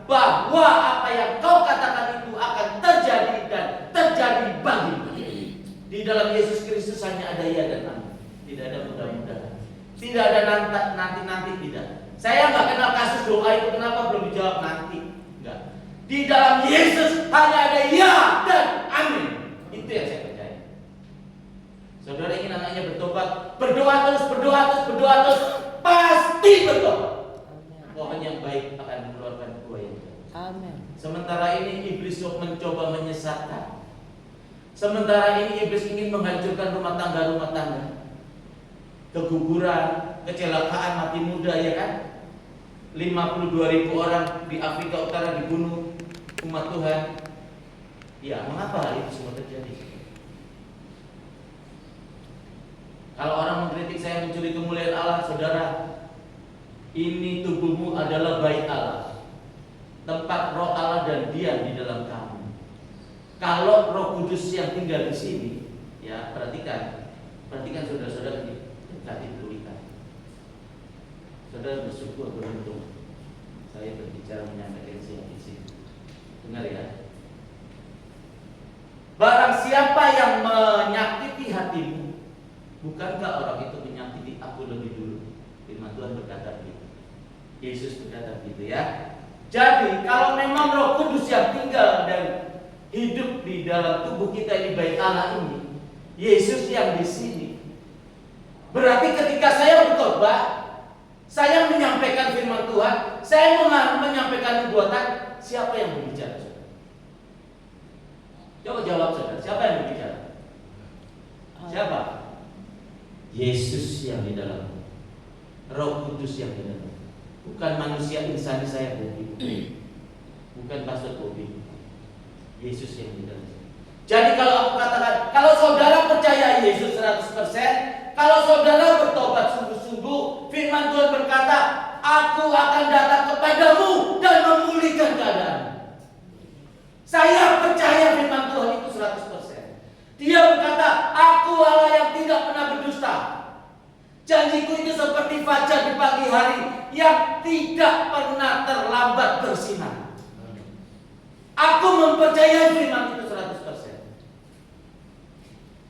bahwa apa yang kau katakan itu akan terjadi dan terjadi bagimu. Di dalam Yesus Kristus hanya ada ya dan amin. Tidak ada mudah-mudahan. Tidak ada nanti-nanti, tidak. Saya nggak kenal kasus doa itu, kenapa belum dijawab nanti? Enggak. Di dalam Yesus hanya ada ya dan amin. Itu yang saya percaya. Saudara ingin anaknya bertobat, berdoa terus, pasti bertobat. Pohon yang baik akan mengeluarkan buah yang baik. Amin. Sementara ini iblis mencoba menyesatkan. Sementara ini iblis ingin menghancurkan rumah tangga. Keguguran, kecelakaan, mati muda, ya kan? 52.000 orang di Afrika Utara dibunuh umat Tuhan. Ya, mengapa hal itu semua terjadi? Kalau orang mengkritik saya mencuri kemuliaan Allah, saudara, ini tubuhmu adalah bait Allah, tempat Roh Allah dan diam di dalam kamu. Kalau Roh Kudus yang tinggal di sini, ya perhatikan saudara-saudara ini. Saudara bersyukur beruntung saya berbicara menyampaikan siang di sini. Dengar ya. Barang siapa yang menyakiti hatimu, bukankah orang itu menyakiti aku lebih dulu? Firman Tuhan berkata begitu. Yesus berkata begitu ya. Jadi kalau memang Roh Kudus yang tinggal dan hidup di dalam tubuh kita ini, baik Allah ini, Yesus yang di sini, berarti ketika saya bertobat, saya menyampaikan firman Tuhan, saya menyampaikan nubuatan, siapa yang berbicara? Coba jawab saudara, siapa yang berbicara? Siapa? Yesus yang di dalam, Roh Kudus yang di dalam. Bukan manusia insani saya Bobi, bukan Pastor Bobi. Yesus yang di dalam. Jadi kalau aku katakan, kalau saudara percaya Yesus 100%, kalau saudara bertobat sungguh-sungguh, firman Tuhan berkata, aku akan datang kepadamu dan memulihkan keadaan. Saya percaya firman Tuhan itu 100%. Dia berkata, aku Allah yang tidak pernah berdusta. Janjiku itu seperti fajar di pagi hari yang tidak pernah terlambat bersinar. Aku mempercayai firman itu 100%.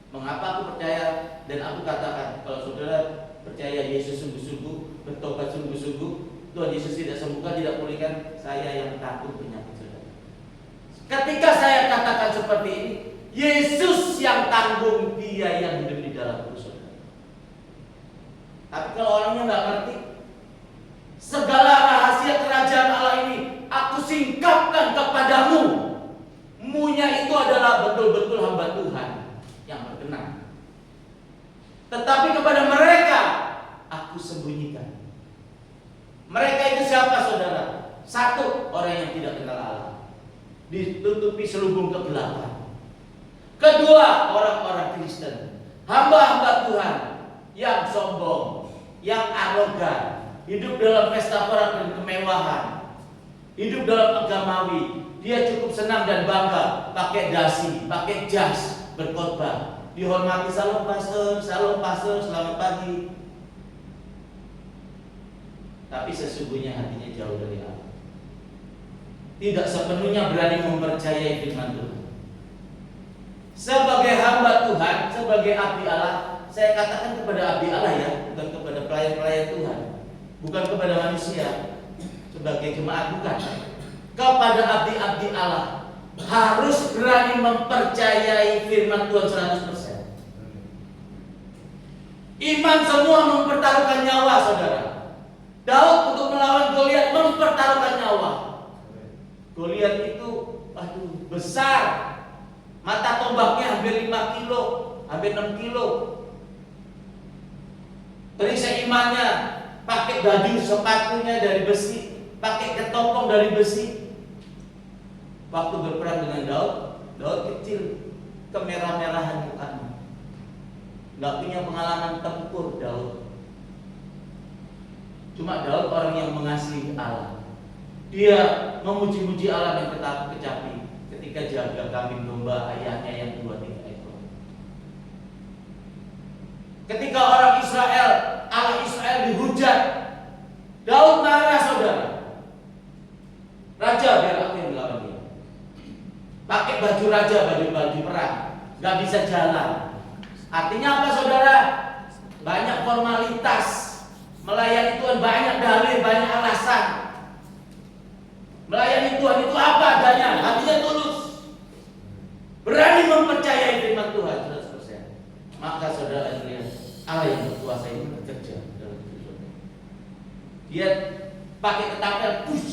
Mengapa aku percaya dan aku katakan, kalau saudara percaya Yesus sungguh-sungguh, bertobat sungguh-sungguh, Tuhan Yesus tidak sembuhkan, tidak pulihkan, saya yang takut penyakit saudara. Ketika saya katakan seperti ini, Yesus yang tanggung, Dia yang hidup di dalam saudara. Tapi kalau orangnya nggak ngerti, segala rahasia kerajaan Allah ini aku singkapkan kepadamu. Munya itu adalah betul-betul hamba Tuhan yang berkenan. Tetapi kepada mereka aku sembunyikan. Mereka itu siapa saudara? Satu, orang yang tidak kenal Allah, ditutupi selubung kegelapan. Kedua, orang-orang Kristen, hamba-hamba Tuhan yang sombong, yang arogan, hidup dalam pesta pora dan kemewahan, hidup dalam agamawi. Dia cukup senang dan bangga pakai dasi, pakai jas, berkhotbah, dihormati, salam pastor, selamat pagi. Tapi sesungguhnya hatinya jauh dari Allah. Tidak sepenuhnya berani mempercayai firman Tuhan. Sebagai hamba Tuhan, sebagai abdi Allah, saya katakan kepada abdi Allah ya, bukan kepada pelayan-pelayan Tuhan, bukan kepada manusia, sebagai jemaat bukan. Kepada abdi-abdi Allah harus berani mempercayai firman Tuhan 100%. Iman semua mempertaruhkan nyawa saudara. Daud untuk melawan Goliat mempertaruhkan nyawa. Goliat itu besar. Mata tombaknya hampir 5 kilo, hampir 6 kilo. Perisai imannya pakai baju sepatunya dari besi, pakai ketopong dari besi. Waktu berperang dengan Daud kecil, kemerah-merahan mukanya. Gak punya pengalaman tempur Daud. Cuma Daud orang yang mengasihi Allah. Dia memuji-muji Allah yang kecapi ketika jaga kambing domba ayahnya yang 2-3 ekor. Ketika orang Israel, Allah Israel dihujat, Daud marah saudara. Raja pakai baju raja, baju perang, nggak bisa jalan. Artinya apa saudara? Banyak formalitas, melayani Tuhan banyak dalih, banyak alasan. Melayani Tuhan itu apa adanya? Hatinya tulus, berani mempercayai firman Tuhan 100%. Maka saudara lihat, Allah yang berkuasa ini bekerja dalam hidup. Dia pakai ketapel, push,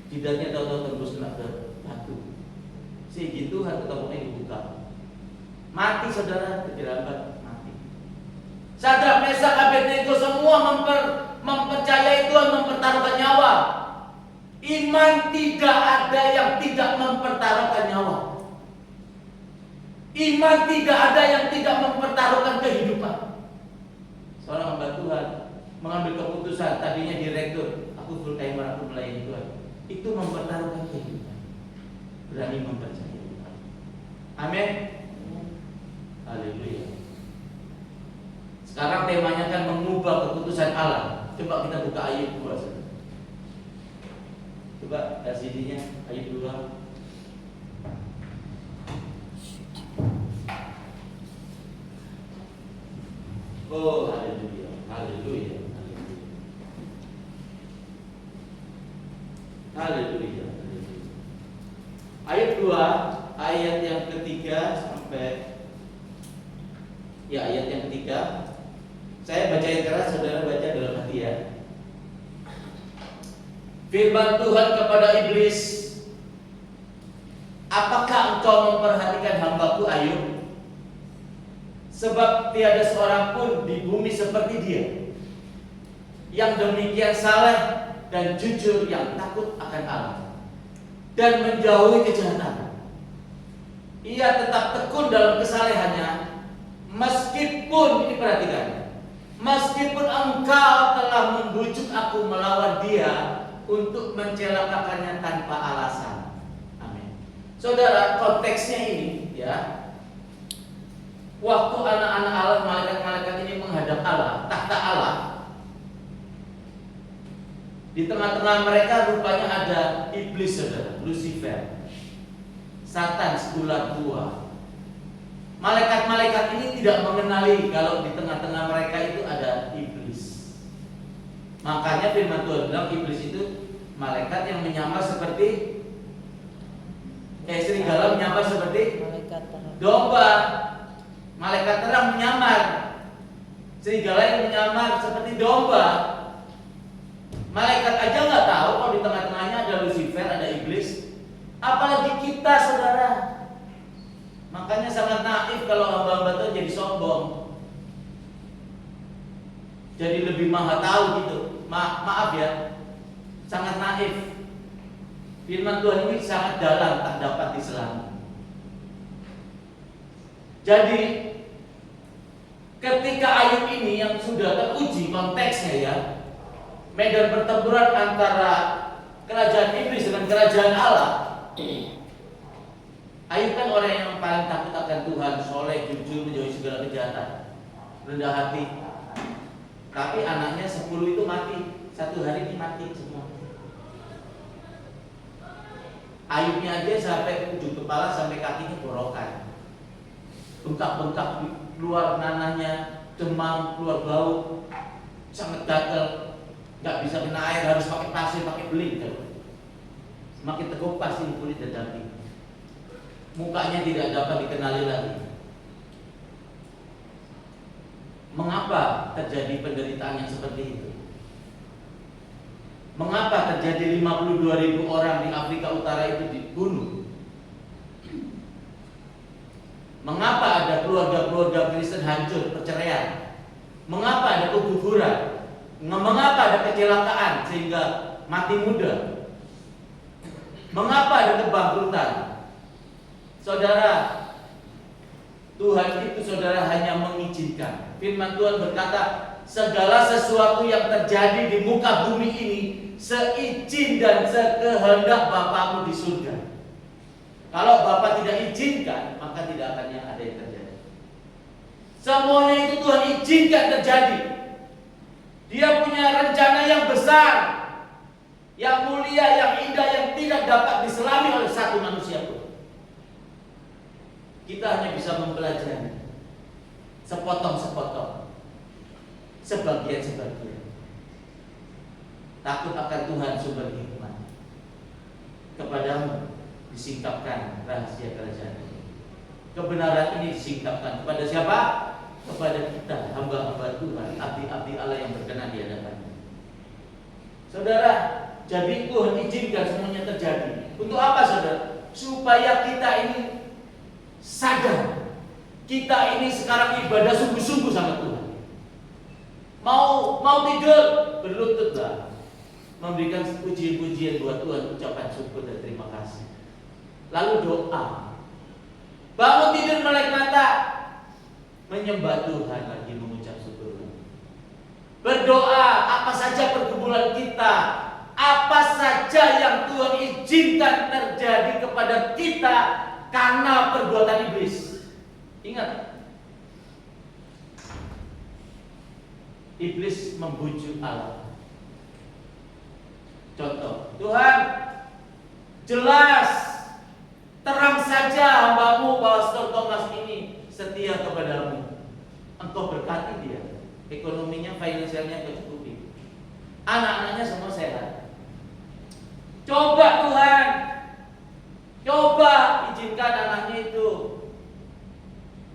jidatnya tahu-tahu tembus kena ke batu. Seizin Tuhan ketopongnya dibuka. Mati saudara, terjerambat mati. Sadrak, Mesak, Abednego semua mempercayai Tuhan, mempertaruhkan nyawa. Iman tidak ada yang tidak mempertaruhkan nyawa. Iman tidak ada yang tidak mempertaruhkan kehidupan. Seorang hamba Tuhan mengambil keputusan, tadinya direktur, aku full timer, aku melayani Tuhan. Itu mempertaruhkan kehidupan. Berani mempercayai Tuhan. Amin. Haleluya. Sekarang temanya kan mengubah keputusan Allah. Coba kita buka ayat 2 saja. Coba CD-nya ayat 2. Oh, haleluya. Haleluya. Haleluya. Ayat 2, ayat yang ketiga sampai ayat yang ketiga. Saya baca yang keras, saudara baca dalam hati ya. Firman Tuhan kepada iblis, apakah engkau memperhatikan hambaku Ayub? Sebab tiada seorang pun di bumi seperti dia, yang demikian saleh dan jujur, yang takut akan Allah dan menjauhi kejahatan. Ia tetap tekun dalam kesalehannya, meskipun, ini perhatikan, meskipun engkau telah membujuk aku melawan dia untuk mencelakakannya tanpa alasan. Amin. Saudara, konteksnya ini ya, waktu anak-anak Allah, malaikat-malaikat ini menghadap Allah, tahta Allah. Di tengah-tengah mereka rupanya ada iblis, saudara, Lucifer, Satan sebulan tua. Malaikat-malaikat ini tidak mengenali kalau di tengah-tengah mereka itu ada iblis. Makanya firman Tuhan bilang iblis itu malaikat yang menyamar seperti serigala, menyamar seperti domba. Malaikat terang menyamar, serigala yang menyamar seperti domba. Malaikat aja nggak tahu kalau di tengah-tengahnya ada Lucifer, ada iblis. Apalagi kita, saudara. Makanya sangat naif kalau hamba-hamba Tuhan jadi sombong, jadi lebih maha tahu gitu. Maaf ya, sangat naif. Firman Tuhan ini sangat dalam, tak dapat diselami. Jadi ketika Ayub ini yang sudah teruji konteksnya ya, medan pertempuran antara kerajaan iblis dengan kerajaan Allah. Ayub kan orang yang paling takut akan Tuhan, soleh, jujur, menjauhi segala kejahatan, rendah hati. Tapi anaknya 10 itu mati, satu hari ini mati semua. Ayubnya aja sampai ujung kepala sampai kakinya borokan, bengkak-bengkak, keluar nanahnya, demam, keluar bau, sangat gagal, nggak bisa kena air, harus pakai pasir, pakai beling. Semakin teguh pasti kulit dan daging. Mukanya tidak dapat dikenali lagi. Mengapa terjadi penderitaan yang seperti itu? Mengapa terjadi 52.000 orang di Afrika Utara itu dibunuh? Mengapa ada keluarga-keluarga Kristen hancur, perceraian? Mengapa ada keguguran? Mengapa ada kecelakaan sehingga mati muda? Mengapa ada kebangkrutan? Saudara, Tuhan itu saudara hanya mengizinkan. Firman Tuhan berkata, segala sesuatu yang terjadi di muka bumi ini seizin dan sekehendak Bapamu di surga. Kalau Bapa tidak izinkan, maka tidak akan ada yang terjadi. Semuanya itu Tuhan izinkan terjadi. Dia punya rencana yang besar, yang mulia, yang indah, yang tidak dapat diselami oleh satu manusia pun. Kita hanya bisa mempelajari sepotong-sepotong, sebagian-sebagian. Takut akan Tuhan sumber hikmat. Kepadamu disingkapkan rahasia kerajaan ini. Kebenaran ini disingkapkan kepada siapa? Kepada kita, hamba-hamba Tuhan, abdi-abdi Allah yang berkenan di hadapan-Nya. Saudara, jadi Tuhan izinkan semuanya terjadi. Untuk apa, saudara? Supaya kita ini sadar, kita ini sekarang ibadah sungguh-sungguh sama Tuhan. Mau tidur, berlututlah, memberikan pujian-pujian buat Tuhan, ucapan syukur dan terima kasih. Lalu doa. Bangun tidur melek mata, menyembah Tuhan lagi, mengucap syukur. Berdoa, apa saja pergumulan kita, apa saja yang Tuhan izinkan terjadi kepada kita karena perbuatan iblis. Ingat, iblis membujuk Allah. Contoh, Tuhan, jelas, terang saja hambamu Pastor Thomas ini setia kepadamu. Engkau berkati dia, ekonominya, finansialnya kecukupi, anak-anaknya semua sehat. Coba Tuhan, coba izinkan anaknya itu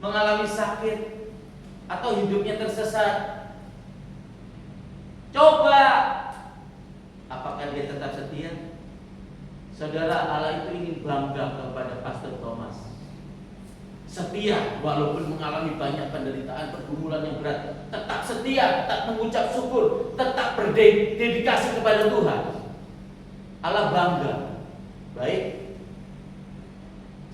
mengalami sakit atau hidupnya tersesat. Coba, apakah dia tetap setia? Saudara, Allah itu ingin bangga kepada Pastor Thomas. Setia walaupun mengalami banyak penderitaan, pergumulan yang berat, tetap setia, tetap mengucap syukur, tetap berdedikasi kepada Tuhan. Allah bangga. Baik,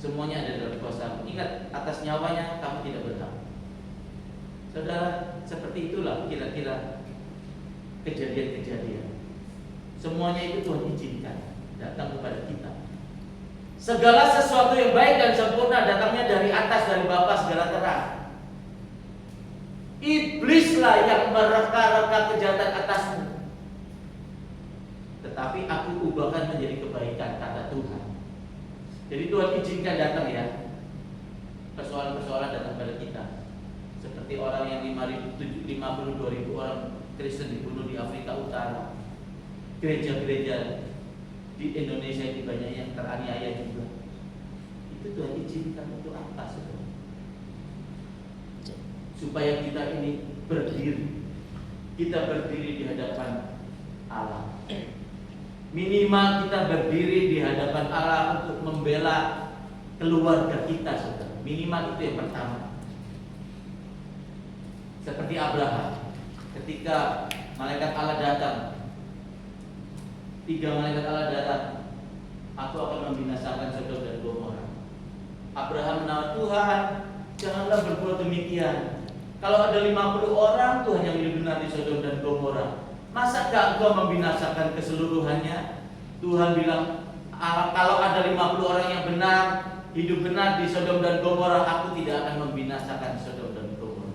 semuanya ada dalam kuasa. Ingat, atas nyawanya kamu tidak berhak. Saudara, seperti itulah kira-kira kejadian-kejadian. Semuanya itu Tuhan izinkan datang kepada kita. Segala sesuatu yang baik dan sempurna datangnya dari atas, dari Bapa segala terang. Iblislah yang mereka-reka kejahatan atasmu, tetapi aku ubahkan menjadi kebaikan, kata Tuhan. Jadi Tuhan izinkan datang ya, persoalan-persoalan datang pada kita. Seperti orang yang 52.000 orang Kristen dibunuh di Afrika Utara. Gereja-gereja di Indonesia ini banyak yang teraniaya juga. Itu Tuhan izinkan untuk apa, saudara? Supaya kita ini berdiri. Kita berdiri di hadapan Allah. Minimal kita berdiri di hadapan Allah untuk membela keluarga kita, saudara. Minimal itu yang pertama. Seperti Abraham, ketika malaikat Allah datang, 3 malaikat Allah datang, aku akan membinasakan Sodom dan Gomora. Abraham menawar, Tuhan, janganlah berbuat demikian. Kalau ada 50 orang Tuhan yang hidup benar di Sodom dan Gomora, masakah engkau membinasakan keseluruhannya? Tuhan bilang, kalau ada 50 orang yang benar, hidup benar di Sodom dan Gomora, aku tidak akan membinasakan Sodom dan Gomora.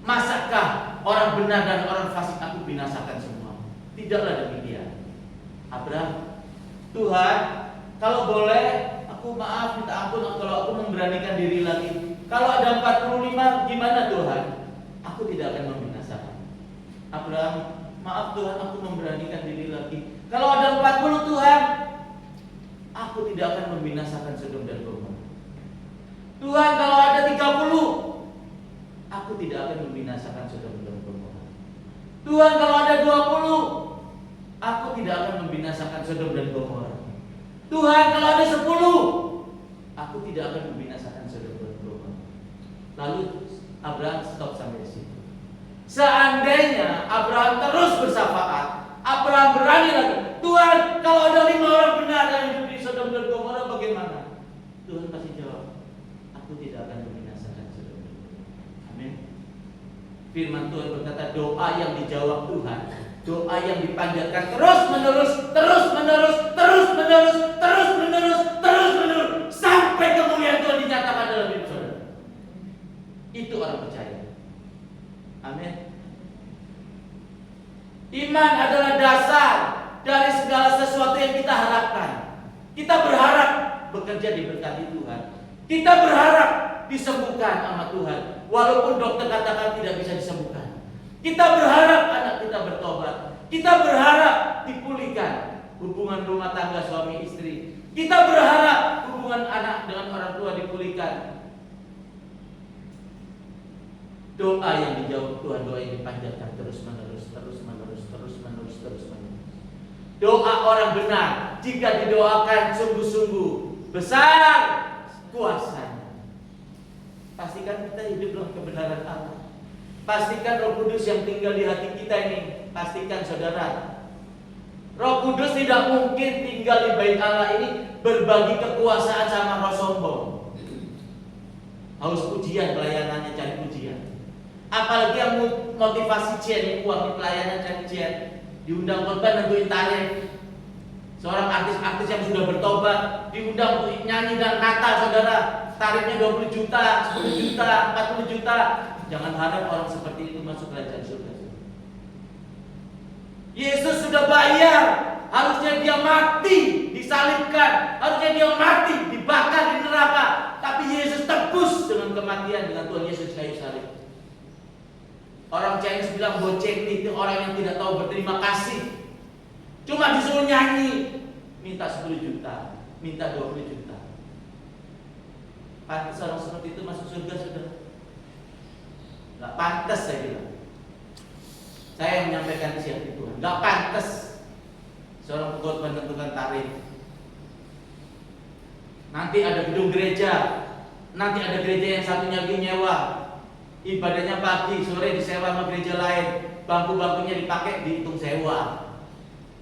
Masakah orang benar dan orang fasik aku binasakan semua? Tidaklah demikian. Abraham, Tuhan, kalau boleh aku maaf, minta ampun kalau aku memberanikan diri lagi. Kalau ada 45, gimana Tuhan? Aku tidak akan membinasakan. Abraham, maaf Tuhan, aku memberanikan diri lagi. Kalau ada 40 Tuhan, aku tidak akan membinasakan Sodom dan Gomora. Tuhan, kalau ada 30, aku tidak akan membinasakan Sodom dan Gomora. Tuhan, kalau ada 20, aku tidak akan membinasakan Sodom dan Gomora. Tuhan, kalau ada 10, aku tidak akan membinasakan Sodom dan Gomora. Lalu Abraham stop sampai di situ. Seandainya Abraham terus bersyafaat, Abraham berani lagi, Tuhan, kalau ada 5 orang benar yang hidup di Sodom dan Gomora bagaimana? Tuhan pasti jawab, aku tidak akan membinasakan Sodom dan Gomora. Amin. Firman Tuhan berkata, doa yang dijawab Tuhan, doa yang dipanjatkan terus menerus sampai kemuliaan Tuhan dinyatakan dalam hidup saudara. Itu orang percaya. Amin. Iman adalah dasar dari segala sesuatu yang kita harapkan. Kita berharap bekerja diberkati Tuhan. Kita berharap disembuhkan sama Tuhan. Walaupun dokter katakan tidak bisa disembuhkan. Kita berharap anak kita bertobat. Kita berharap dipulihkan hubungan rumah tangga suami istri. Kita berharap hubungan anak dengan orang tua dipulihkan. Doa yang dijawab Tuhan, doa yang dipanjatkan terus menerus. Doa orang benar jika didoakan sungguh-sungguh besar kuasanya. Pastikan kita hidup dalam kebenaran Allah. Pastikan Roh Kudus yang tinggal di hati kita ini. Pastikan saudara, Roh Kudus tidak mungkin tinggal di bait Allah ini berbagi kekuasaan sama roh sombong. Harus pujian, pelayanannya cari pujian. Apalagi yang motivasi cian, uang di pelayanan cari cian. Diundang khotbah nentuin tarif. Seorang artis-artis yang sudah bertobat diundang untuk nyanyi dan Natal, saudara. Tarifnya 20 juta, 10 juta, 40 juta. Jangan harap orang seperti itu masuk kerajaan surga. Yesus sudah bayar. Harusnya dia mati, disalibkan. Harusnya dia mati, dibakar di neraka. Tapi Yesus tebus dengan kematian, dengan Tuhan Yesus kayu salib. Orang Chinese bilang boceng itu orang yang tidak tahu berterima kasih. Cuma disuruh nyanyi, minta 10 juta, minta 20 juta. Pantas orang seperti itu masuk surga, saudara? Gak pantas, saya bilang. Saya yang menyampaikan siap itu, gak pantas seorang pengkhotbah menentukan tarif. Nanti ada gedung gereja, nanti ada gereja yang satunya lagi nyewa. Ibadahnya pagi, sore disewa sama gereja lain. Bangku-bangkunya dipakai, dihitung sewa.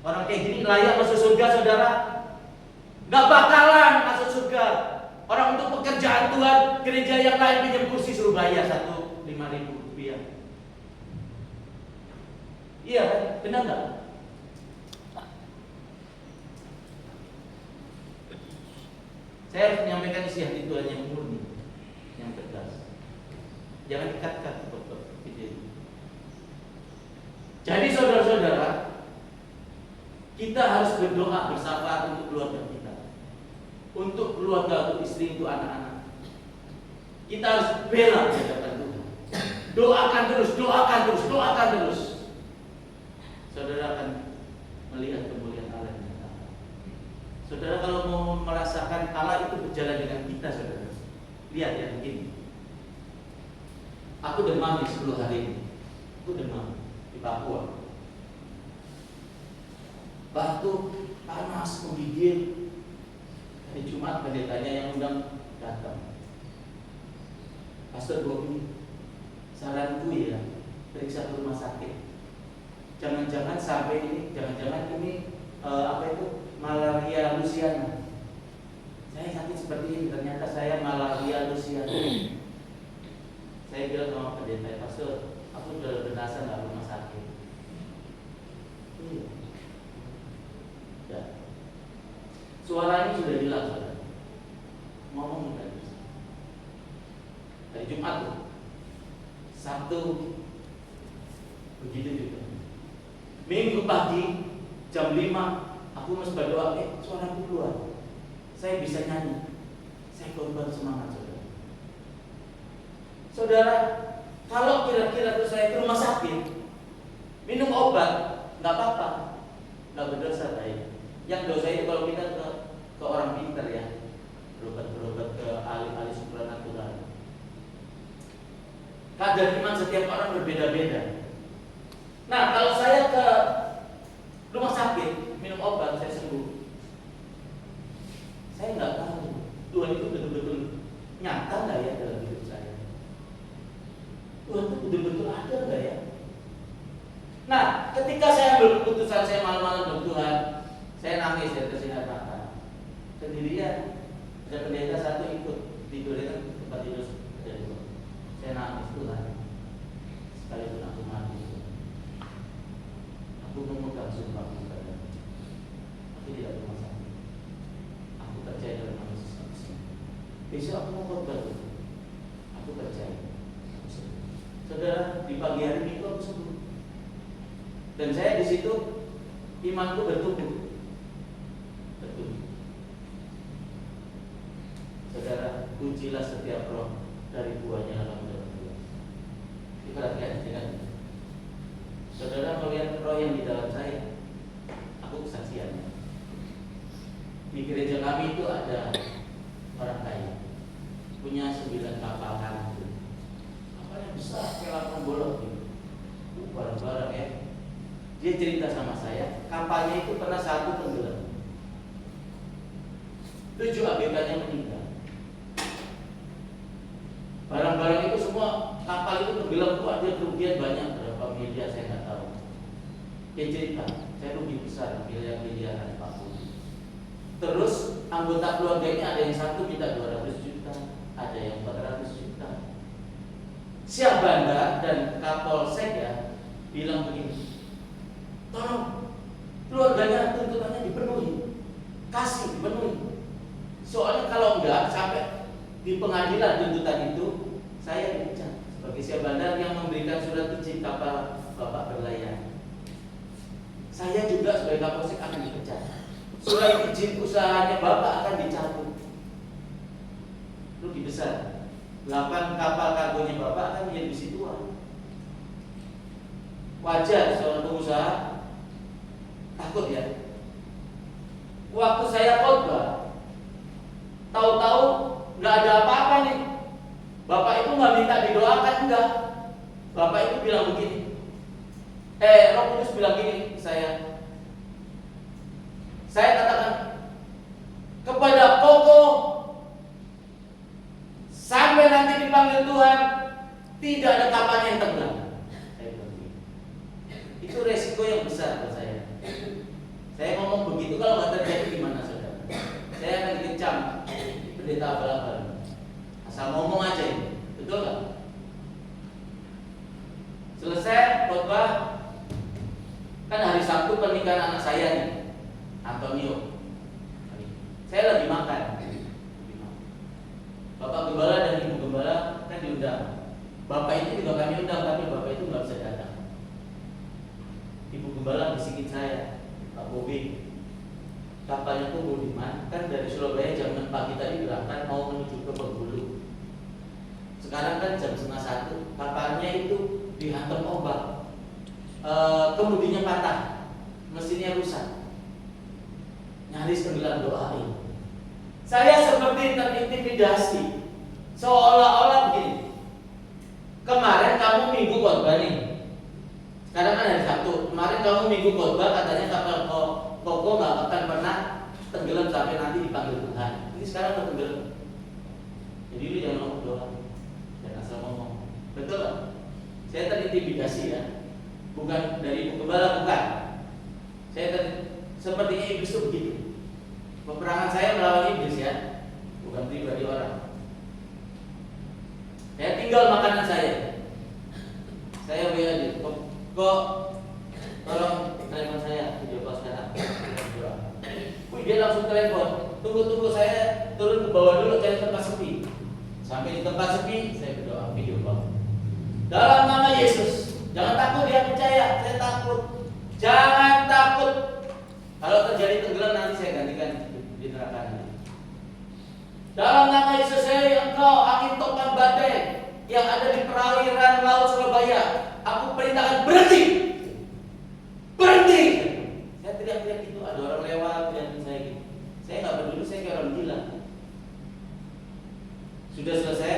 Orang kayak gini layak masuk surga, saudara? Gak bakalan masuk surga. Orang untuk pekerjaan Tuhan, gereja yang lain pinjam kursi suruh bayar 5.000 rupiah. Iya kan? Benar gak? Saya harus menyampaikan isi hati Tuhan yang murni, yang tegas. Jangan dikat-kat video. Jadi saudara-saudara, kita harus berdoa bersama untuk keluarga kita, untuk keluarga, untuk istri, untuk anak-anak. Kita harus bela di hadapan Tuhan. Doakan terus, doakan terus, doakan terus. Saudara akan melihat kemuliaan Allah di kita. Saudara kalau mau merasakan Allah itu berjalan dengan kita, saudara, lihat ya begini. Aku demam di 10 hari ini. Aku demam di Papua. Batuk, panas, menggigil. Hari Jumat pendetanya yang undang datang. Pastor Bobi, saranku ya, periksa ke rumah sakit. Jangan-jangan sampai ini, jangan-jangan ini malaria Luciana. Saya sakit seperti ini, ternyata saya malaria Luciana. Saya bilang sama pendeta, Pastor, aku sudah berdasar nggak rumah sakit. Iya. Ya. Suaranya sudah jelas, saudara. Ngomong nggak bisa. Hari Jumat tuh, Sabtu, begitu juga. Minggu pagi jam 5 aku masih berdoa, suaraku keluar. Saya bisa nyanyi. Saya korban semangat, saudara. Saudara, kalau kira-kira tuh saya ke rumah sakit, minum obat, nggak apa-apa, nggak berdosa baik. Yang dosa itu kalau kita ke orang pintar ya, berobat ke ahli-ahli supranatural. Kadar iman setiap orang berbeda-beda. Nah, kalau saya ke rumah sakit, minum obat, saya sembuh. Saya nggak tahu Tuhan itu betul-betul nyata nggak ya dalam hidup saya. Tuhan itu betul-betul ada nggak ya? Nah, ketika saya ambil keputusan, saya malam-malam bertuhan, saya nangis di atas sinar mata. Sendirian, ada pendeta satu ikut tidur di tempat tidur dari Tuhan. Saya nangis, Tuhan, sekalipun aku mati, aku memegang sumpah kepada aku tidak rumah sakit. Aku percaya dalam nama Yesus Kristus. Besok aku mau khotbah, aku percaya. Saudara, di pagi hari itu aku sembuh. Dan saya di situ imanku bertumbuh. Saudara, ujilah setiap roh dari buahnya akan berbuah. Diperhatikan dengan saudara melihat roh yang di dalam saya. Aku kesaksiannya. Di gereja kami itu ada orang kaya, punya 9 kapal kantu. Kapalnya besar, kayak 8 bolok gitu. Barang-barang ya. Dia cerita sama saya, kapalnya itu pernah 1 tenggelam. 7 ABK-nya meninggal. Barang-barang itu semua, kapal itu tenggelam tuh ada kerugian banyak, berapa miliar saya nggak tahu. Dia cerita, saya rugi besar, miliaran Pak Budi. Terus anggota keluarganya ada yang satu minta 200 juta, ada yang 400 juta. Syah Bandar dan Kapolsek ya bilang begini, tolong keluarganya tuntutannya dipenuhi, kasih dipenuhi. Soalnya kalau enggak sampai di pengadilan tuntutan itu, saya dipecat sebagai Syah Bandar yang memberikan surat izin kapal Bapak berlayar. Saya juga sebagai Kapolsek akan dipecat. Surat izin usahanya Bapak akan dicabut. Rugi besar. 8 kapal kargonya Bapak akan menjadi disituan. Wajar seorang pengusaha takut ya. Waktu saya khotbah, tahu-tahu nggak ada apa-apa nih. Bapak itu nggak minta didoakan, enggak. Bapak itu bilang begini. Roh Kudus bilang gini ke saya. Saya katakan kepada Koko, sampai nanti dipanggil Tuhan, tidak ada kapal yang tenggelam. Itu resiko yang besar buat saya. Saya ngomong begitu, kalau nggak terjadi gimana saudara? Saya akan dikecam pendeta abal-abal. Asal ngomong aja ini, betul nggak? Selesai khotbah, kan hari Sabtu pernikahan anak saya nih, Antonio. Saya lagi makan. Bapak Gembala dan Ibu Gembala kan diundang. Bapak itu juga kami undang, tapi Bapak itu nggak bisa datang. Ibu Gembala bisikin saya, Pak Bobi, kapalnya tuh Budiman kan dari Surabaya jam 6 pagi tadi berangkat mau menuju ke Bengkulu. Sekarang kan jam 12:30, kapalnya itu dihantam ombak, kemudinya patah, mesinnya rusak, nyaris tenggelam. Doain. Saya seperti terintimidasi, seolah-olah begini. Kemarin kamu minggu khotbah nih, sekarang kan hari Sabtu. Kemarin kamu minggu khotbah katanya kapal Koko nggak akan pernah tenggelam sampai nanti dipanggil Tuhan. Ini sekarang udah tenggelam. Jadi lu jangan ngomong doang, jangan asal ngomong. Betul lah. Saya terintimidasi ya, bukan dari Ibu Gembala, bukan. Sepertinya iblis itu begitu. Peperangan saya melawan iblis ya, bukan pribadi orang. Saya tinggal makanan saya. Saya WA dia, kok tolong telepon saya, video call sekarang. Wih, dia langsung telepon. Tunggu saya turun ke bawah dulu cari tempat sepi. Sampai di tempat sepi, saya berdoa video call. Dalam nama Yesus, jangan takut dia percaya, saya takut. Jangan takut. Kalau terjadi tenggelam nanti saya gantikan di neraka nanti. Dalam nama Yesus, saya engkau angin topan badai yang ada di perairan laut Surabaya, aku perintahkan berhenti. Berhenti. Saya teriak-teriak itu, ada orang lewat dan saya gitu. Saya nggak peduli, saya kayak orang gila. Sudah selesai.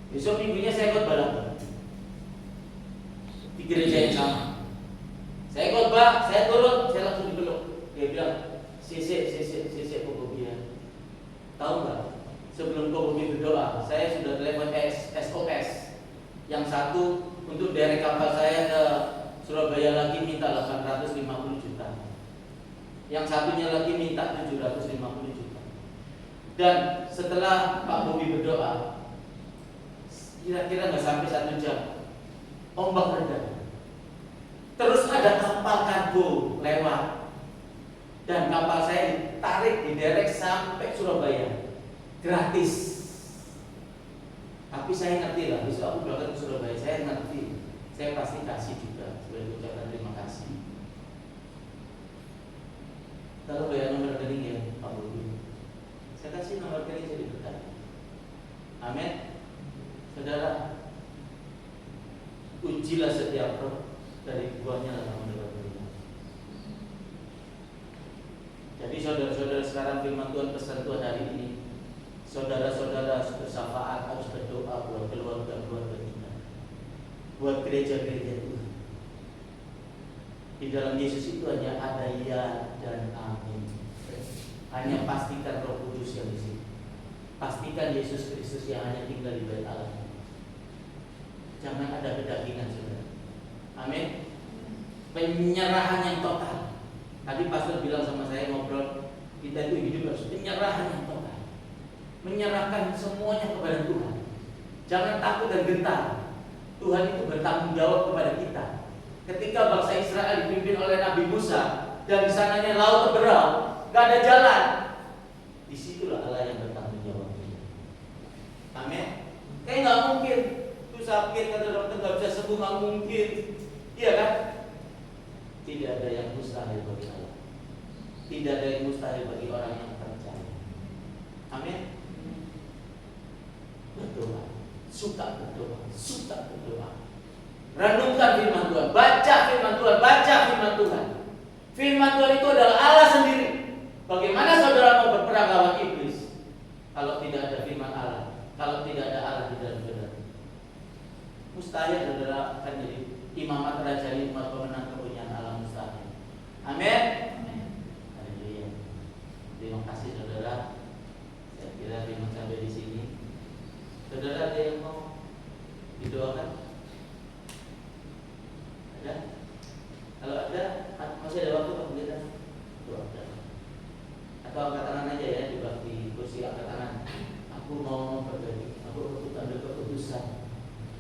Besok minggunya saya khotbah lagi di gereja yang sama. Saya khotbah, saya turun, saya langsung dipeluk. Dia bilang, "Sisi Bobi ya. Tahu nggak? Sebelum Bobi berdoa, saya sudah telepon SOS. Yang satu untuk derek kapal saya ke Surabaya lagi minta 850 juta. Yang satunya lagi minta 750 juta. Dan setelah Pak Bobi berdoa, kira-kira nggak sampai 1 jam, ombak reda. Terus ada kapal kargo lewat dan kapal saya ditarik, diderek sampai Surabaya gratis. Tapi saya ngerti lah, besok aku berangkat ke Surabaya, saya ngerti, saya pasti kasih juga sebagai ucapan terima kasih. Kalau bayar nomor rekening ya Pak Bobi, saya kasih nomor rekening jadi berkah. Amin. Pujilah setiap roh, dari buahnya lah kamu dapat berlimpah. Jadi saudara-saudara, sekarang firman Tuhan, pesan Tuhan hari ini, saudara-saudara bersyafaat, harus berdoa buat keluarga-keluarga kita, buat gereja-gereja Tuhan. Di dalam Yesus itu hanya ada ya dan amin. Hanya pastikan Roh Kudus yang di sini. Pastikan Yesus Kristus yang hanya tinggal di bait Allah. Jangan ada kedagingan, saudara. Amin. Penyerahan yang total. Tadi pastor bilang sama saya ngobrol, kita itu hidup harus penyerahan yang total. Menyerahkan semuanya kepada Tuhan. Jangan takut dan gentar. Tuhan itu bertanggung jawab kepada kita. Ketika bangsa Israel dipimpin oleh Nabi Musa dan di sananya laut terbelah, gak ada jalan. Disitulah Allah yang bertanggung jawab. Amin. Kayak nggak mungkin itu sakit, kata dokter nggak bisa sembuh, nggak mungkin. Iya kan? Tidak ada yang mustahil bagi Allah. Tidak ada yang mustahil bagi orang yang percaya. Amin. Berdoa, suka berdoa, suka berdoa. Renungkan firman Tuhan, baca firman Tuhan, baca firman Tuhan. Firman Tuhan itu adalah Allah sendiri. Bagaimana saudara mau berperang lawan iblis kalau tidak ada firman Allah, kalau tidak ada Allah di dalam saudara? Mustahil saudara akan jadi imamat kerajaan, umat pemenang kepunyaan Allah, mustahil. Amin. Haleluya. Terima kasih saudara. Saya kira firman sampai di sini. Saudara ada yang mau didoakan? Ada? Kalau ada, masih ada waktu Pak Pendeta. Doakan. Atau angkat tangan aja ya, di kursi angkat tangan. Aku mau berbagi, aku ambil keputusan.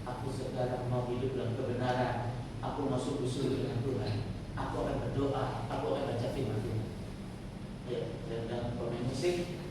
Aku sekarang mau hidup dalam kebenaran. Aku mau sungguh-sungguh dengan Tuhan. Aku akan berdoa, aku akan baca firman Tuhan. Ya, dan pemain musik.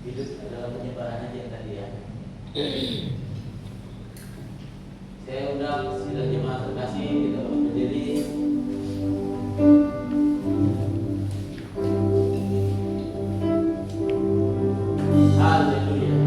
Hidup adalah penyebaran aja yang tadi ya. Saya undang sidang jemaat terkasih, kita berdiri. Haleluya.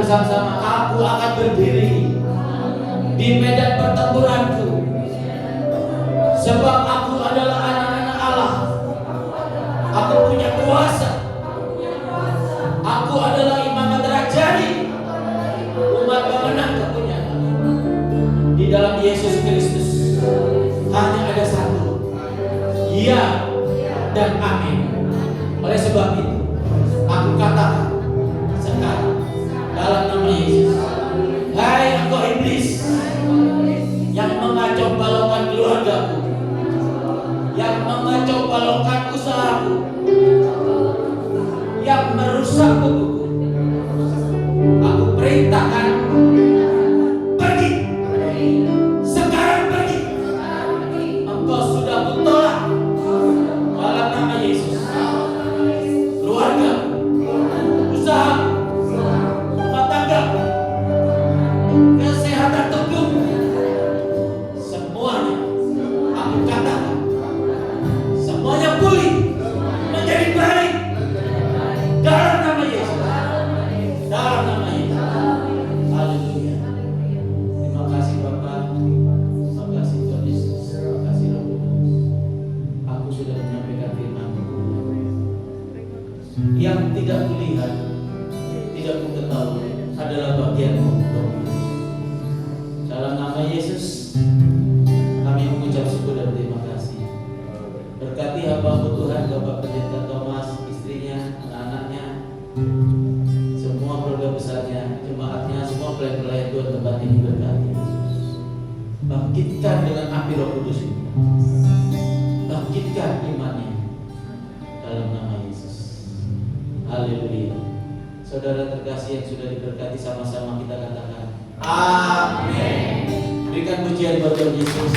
bersama-sama, aku akan berdiri di medan pertempuranku, sebab aku adalah anak-anak Allah. Aku punya kuasa. Aku adalah imamat rajani, umat pemenang kepunyaan. Di dalam Yesus Kristus hanya ada satu, ya dan amin. Oleh sebab itu, aku katakan sekarang dalam nama Yesus, hai engkau iblis yang mengacau balaukan keluargaku, yang mengacau balaukan usahaku, yang merusak tubuhku, aku perintahkan pergi. Sekarang pergi. Engkau sudah kutolak dalam nama Yesus. Keluarga, usaha, rumah tangga, kesehatan tubuh, semuanya aku katakan, semuanya pulih menjadi baik dalam nama Yesus. Dalam nama Yesus. Haleluya. Terima kasih Bapak. Terima kasih Tuhan Yesus. Terima kasih Roh Kudus. Aku sudah menyampaikan firman-Mu. Yang tidak kulihat, tidak ku ketahui adalah bagian-Mu. Dalam nama Yesus kami mengucap syukur dan terima kasih. Berkati hamba-Mu Tuhan, Bapak Pendeta Thomas, istrinya, anak-anaknya, semua keluarga besarnya, jemaatnya, semua pelayan-pelayan Tuhan tempat ini berkati. Bangkitkan dengan api Roh Kudus ini. Bangkitkan imannya dalam nama Yesus. Haleluya. Saudara terkasih yang sudah diberkati, sama-sama kita katakan amin. Berikan pujian buat Tuhan Yesus.